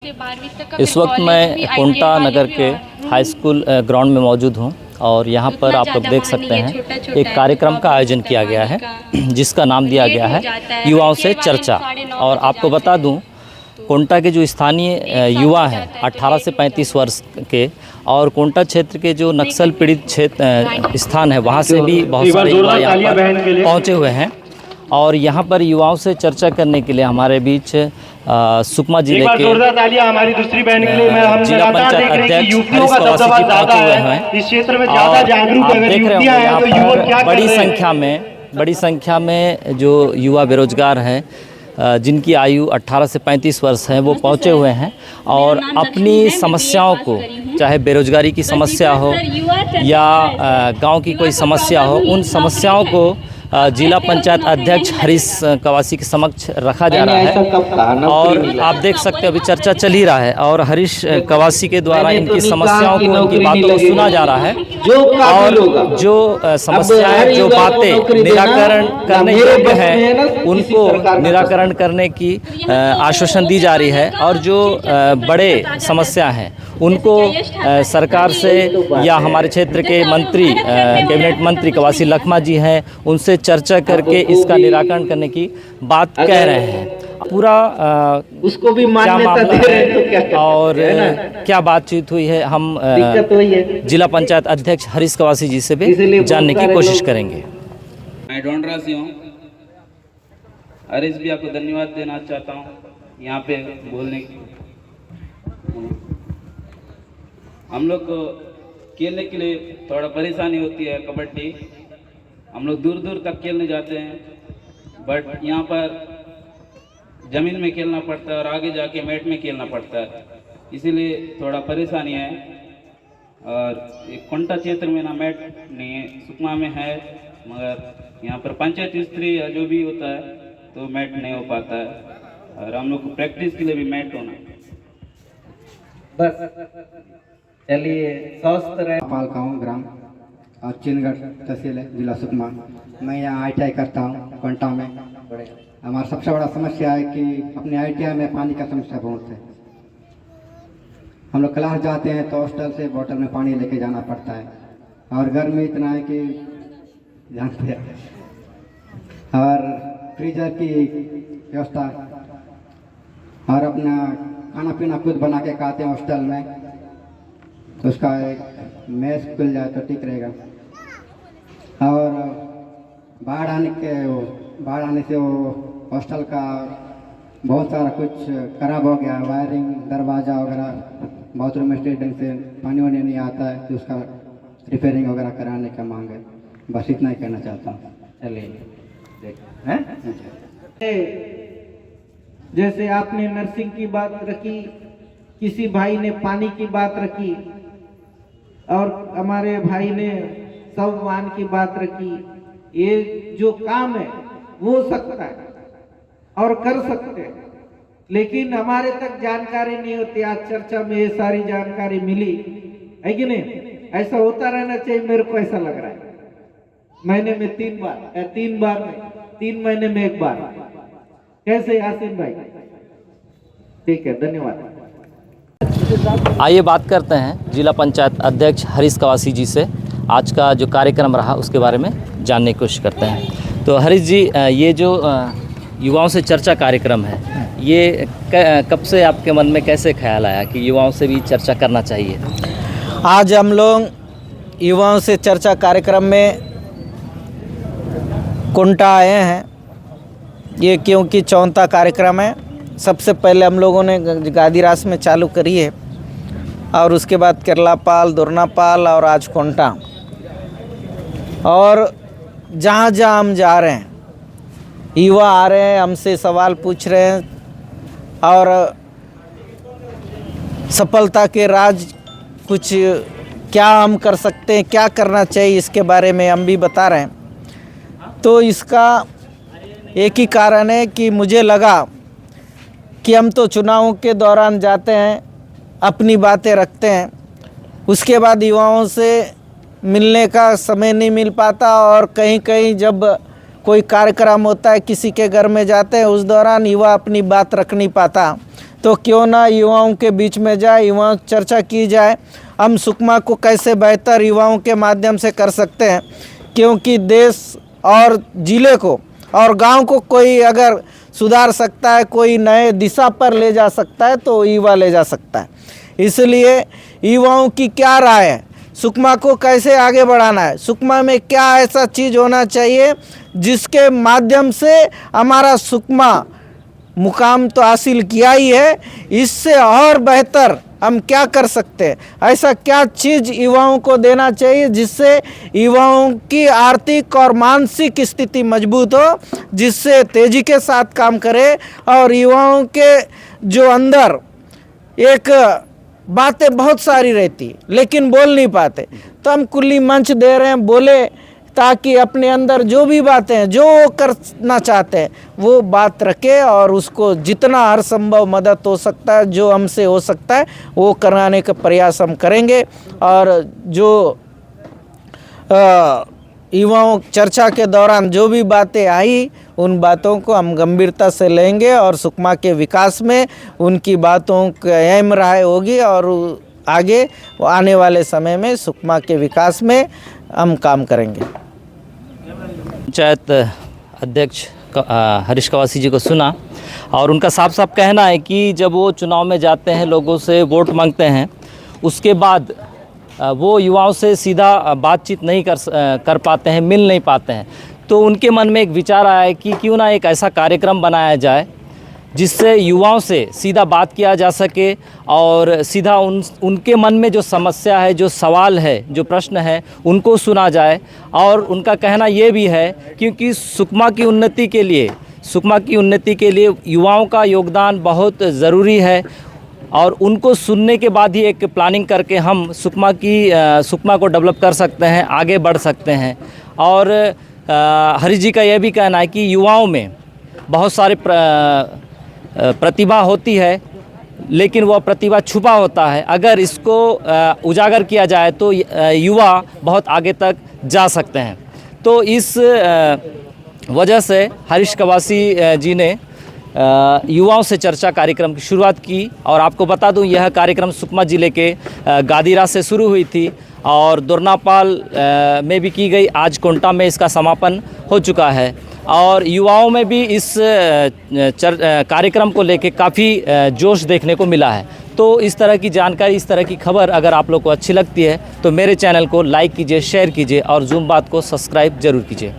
इस वक्त मैं कोंटा नगर के हाई स्कूल ग्राउंड में मौजूद हूं और यहां पर आप लोग देख सकते हैं एक कार्यक्रम का आयोजन किया गया है जिसका नाम दिया गया है युवाओं से चर्चा। और आपको बता दूं, कोंटा के जो स्थानीय युवा हैं 18 से 35 वर्ष के, और कोंटा क्षेत्र के जो नक्सल पीड़ित क्षेत्र स्थान है वहाँ से भी बहुत सारे युवा यहाँ पर पहुँचे हुए हैं। और यहाँ पर युवाओं से चर्चा करने के लिए हमारे बीच सुकमा जिले के हमारी दूसरी बहन के लिए हम जिला पंचायत अध्यक्ष हरीश कवासी जी पहुँचे हुए हैं। इस क्षेत्र में ज़्यादा जागरूक आप देख रहे हो यहाँ पर बड़ी संख्या में जो युवा बेरोजगार हैं जिनकी आयु 18 से 35 वर्ष है वो पहुँचे हुए हैं और अपनी समस्याओं को, चाहे बेरोजगारी की समस्या हो या गांव की कोई समस्या हो, उन समस्याओं को जिला पंचायत अध्यक्ष हरीश कवासी के समक्ष रखा जा रहा है। और आप देख सकते हैं अभी चर्चा चल ही रहा है और हरीश कवासी के द्वारा इनकी समस्याओं को, इनकी बातों को सुना जा रहा है और जो समस्याएं, जो बातें निराकरण करने योग्य हैं उनको निराकरण करने की आश्वासन दी जा रही है। और जो बड़े समस्या हैं उनको सरकार से या हमारे क्षेत्र के मंत्री, कैबिनेट मंत्री कवासी लखमा जी हैं, उनसे चर्चा करके इसका निराकरण करने की बात कह रहे हैं। पूरा उसको भी क्या मामला है तो और क्या बातचीत हुई है, हम जिला पंचायत अध्यक्ष हरीश कवासी जी से भी जानने की कोशिश करेंगे। मैं ढोंडरा से हूँ। हरीश भी आपको धन्यवाद देना चाहता हूँ यहाँ पे बोलने की। हम लोग को खेलने के लिए थोड़ा परेशानी होती है। कबड्डी हम लोग दूर दूर तक खेलने जाते हैं, बट यहाँ पर ज़मीन में खेलना पड़ता है और आगे जाके मैट में खेलना पड़ता है, इसीलिए थोड़ा परेशानी है। और कोंटा क्षेत्र में ना मैट नहीं है, सुकमा में है, मगर यहाँ पर पंचायत स्त्री या जो भी होता है तो मैट नहीं हो पाता है। और हम लोग को प्रैक्टिस के लिए भी मैट होना। बस चलिए, स्वस्थ रहे। पालगांव ग्राम और चिनगढ़ तहसील है, जिला सुकमा। मैं यहाँ ITI करता हूँ कोंटा में। हमारा सबसे बड़ा समस्या है कि अपने ITI में पानी का समस्या बहुत है। हम लोग क्लास जाते हैं तो हॉस्टल से बोतल में पानी लेके जाना पड़ता है और गर्मी इतना है कि जानते हैं, और फ्रीजर की व्यवस्था और अपना खाना पीना खुद बना के खाते हैं हॉस्टल में, तो उसका एक मेस खुल जाए तो ठीक रहेगा। और बाढ़ आने से वो हॉस्टल का बहुत सारा कुछ खराब हो गया, वायरिंग, दरवाज़ा वगैरह, बाथरूम स्टेडियम से पानी वानी नहीं आता है, तो उसका रिपेयरिंग वगैरह कराने का मांग है। बस इतना ही कहना चाहता हूँ। चलिए जैसे आपने नर्सिंग की बात रखी, किसी भाई ने पानी की बात रखी और हमारे भाई ने सम्मान की बात रखी। ये जो काम है वो हो सकता है और कर सकते हैं, लेकिन हमारे तक जानकारी नहीं होती। आज चर्चा में ये सारी जानकारी मिली है कि नहीं? ऐसा होता रहना चाहिए, मेरे को ऐसा लग रहा है। महीने में 3 बार या 3 बार में 3 महीने में 1 बार। कैसे यासीन भाई? ठीक है, धन्यवाद। आइए बात करते हैं जिला पंचायत अध्यक्ष हरीश कवासी जी से। आज का जो कार्यक्रम रहा उसके बारे में जानने की कोशिश करते हैं। तो हरीश जी, ये जो युवाओं से चर्चा कार्यक्रम है, ये कब से आपके मन में कैसे ख्याल आया कि युवाओं से भी चर्चा करना चाहिए? आज हम लोग युवाओं से चर्चा कार्यक्रम में कोंटा आए हैं। ये क्योंकि 54वां कार्यक्रम है। सबसे पहले हम लोगों ने गादीरास में चालू करी है और उसके बाद केरलापाल, दोरनापाल और आज कोंटा। और जहाँ जहाँ हम जा रहे हैं, युवा आ रहे हैं, हमसे सवाल पूछ रहे हैं और सफलता के राज कुछ क्या हम कर सकते हैं, क्या करना चाहिए, इसके बारे में हम भी बता रहे हैं। तो इसका एक ही कारण है कि मुझे लगा कि हम तो चुनावों के दौरान जाते हैं, अपनी बातें रखते हैं, उसके बाद युवाओं से मिलने का समय नहीं मिल पाता। और कहीं कहीं जब कोई कार्यक्रम होता है, किसी के घर में जाते हैं, उस दौरान युवा अपनी बात रख नहीं पाता। तो क्यों ना युवाओं के बीच में जाए, युवाओं की चर्चा की जाए। हम सुकमा को कैसे बेहतर युवाओं के माध्यम से कर सकते हैं, क्योंकि देश और ज़िले को और गांव को कोई अगर सुधार सकता है, कोई नए दिशा पर ले जा सकता है तो युवा ले जा सकता है। इसलिए युवाओं की क्या राय है, सुकमा को कैसे आगे बढ़ाना है, सुकमा में क्या ऐसा चीज़ होना चाहिए जिसके माध्यम से हमारा सुकमा मुकाम तो हासिल किया ही है, इससे और बेहतर हम क्या कर सकते हैं, ऐसा क्या चीज़ युवाओं को देना चाहिए जिससे युवाओं की आर्थिक और मानसिक स्थिति मजबूत हो, जिससे तेज़ी के साथ काम करे और युवाओं के जो अंदर एक बातें बहुत सारी रहती लेकिन बोल नहीं पाते, तो हम खुली मंच दे रहे हैं, बोले ताकि अपने अंदर जो भी बातें हैं, जो वो करना चाहते हैं वो बात रखे और उसको जितना हर संभव मदद हो सकता है, जो हमसे हो सकता है वो कराने का प्रयास हम करेंगे। और जो युवाओं चर्चा के दौरान जो भी बातें आई उन बातों को हम गंभीरता से लेंगे और सुकमा के विकास में उनकी बातों की अहम राय होगी और आगे आने वाले समय में सुकमा के विकास में हम काम करेंगे। पंचायत अध्यक्ष हरीश कवासी जी को सुना और उनका साफ साफ कहना है कि जब वो चुनाव में जाते हैं, लोगों से वोट मांगते हैं, उसके बाद वो युवाओं से सीधा बातचीत नहीं कर पाते हैं, मिल नहीं पाते हैं। तो उनके मन में एक विचार आया है कि क्यों ना एक ऐसा कार्यक्रम बनाया जाए जिससे युवाओं से सीधा बात किया जा सके और सीधा उनके मन में जो समस्या है, जो सवाल है, जो प्रश्न है, उनको सुना जाए। और उनका कहना ये भी है क्योंकि सुकमा की उन्नति के लिए युवाओं का योगदान बहुत ज़रूरी है और उनको सुनने के बाद ही एक प्लानिंग करके हम सुकमा को डेवलप कर सकते हैं, आगे बढ़ सकते हैं। और हरीश जी का यह भी कहना है कि युवाओं में बहुत सारे प्रतिभा होती है, लेकिन वह प्रतिभा छुपा होता है। अगर इसको उजागर किया जाए तो युवा बहुत आगे तक जा सकते हैं। तो इस वजह से हरीश कवासी जी ने युवाओं से चर्चा कार्यक्रम की शुरुआत की। और आपको बता दूं, यह कार्यक्रम सुकमा ज़िले के गादीरा से शुरू हुई थी और दोरनापाल में भी की गई। आज कोंटा में इसका समापन हो चुका है और युवाओं में भी इस कार्यक्रम को लेकर काफ़ी जोश देखने को मिला है। तो इस तरह की जानकारी, इस तरह की खबर अगर आप लोग को अच्छी लगती है तो मेरे चैनल को लाइक कीजिए, शेयर कीजिए और जूम बात को सब्सक्राइब ज़रूर कीजिए।